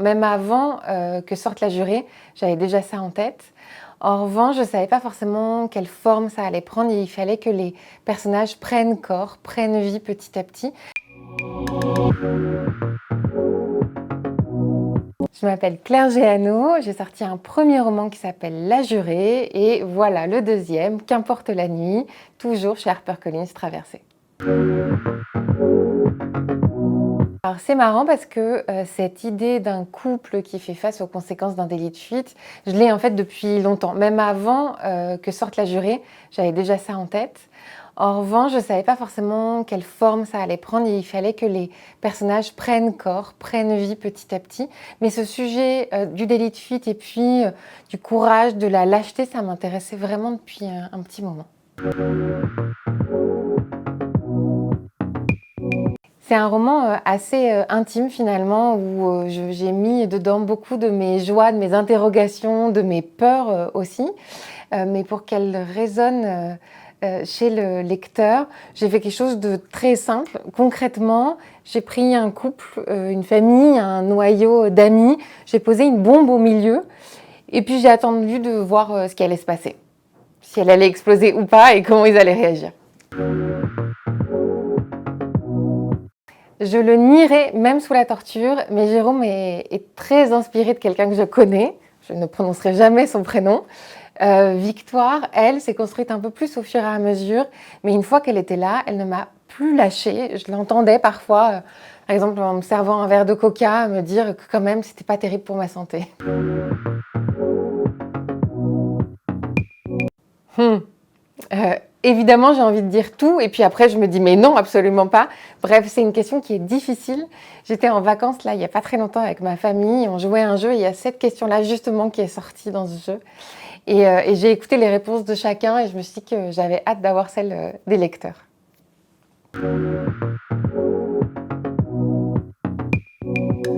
Même avant que sorte La Jurée, j'avais déjà ça en tête. En revanche, je ne savais pas forcément quelle forme ça allait prendre et il fallait que les personnages prennent corps, prennent vie petit à petit. Je m'appelle Claire Géano, j'ai sorti un premier roman qui s'appelle La Jurée et voilà le deuxième, Qu'importe la nuit, toujours chez HarperCollins Traversée. Alors c'est marrant parce que cette idée d'un couple qui fait face aux conséquences d'un délit de fuite, je l'ai en fait depuis longtemps. Même avant que sorte La Jurée, j'avais déjà ça en tête. En revanche, je ne savais pas forcément quelle forme ça allait prendre et il fallait que les personnages prennent corps, prennent vie petit à petit. Mais ce sujet du délit de fuite et puis du courage, de la lâcheté, ça m'intéressait vraiment depuis un petit moment. C'est un roman assez intime finalement où j'ai mis dedans beaucoup de mes joies, de mes interrogations, de mes peurs aussi. Mais pour qu'elle résonne chez le lecteur, j'ai fait quelque chose de très simple. Concrètement, j'ai pris un couple, une famille, un noyau d'amis, j'ai posé une bombe au milieu et puis j'ai attendu de voir ce qui allait se passer. Si elle allait exploser ou pas et comment ils allaient réagir. Je le nierai même sous la torture, mais Jérôme est très inspiré de quelqu'un que je connais. Je ne prononcerai jamais son prénom. Victoire, elle, s'est construite un peu plus au fur et à mesure, mais une fois qu'elle était là, elle ne m'a plus lâchée. Je l'entendais parfois, par exemple en me servant un verre de coca, me dire que quand même c'était pas terrible pour ma santé. Évidemment, j'ai envie de dire tout, et puis après, je me dis, mais non, absolument pas. Bref, c'est une question qui est difficile. J'étais en vacances, là, il n'y a pas très longtemps avec ma famille, on jouait à un jeu, et il y a cette question-là, justement, qui est sortie dans ce jeu. Et j'ai écouté les réponses de chacun, et je me suis dit que j'avais hâte d'avoir celle des lecteurs.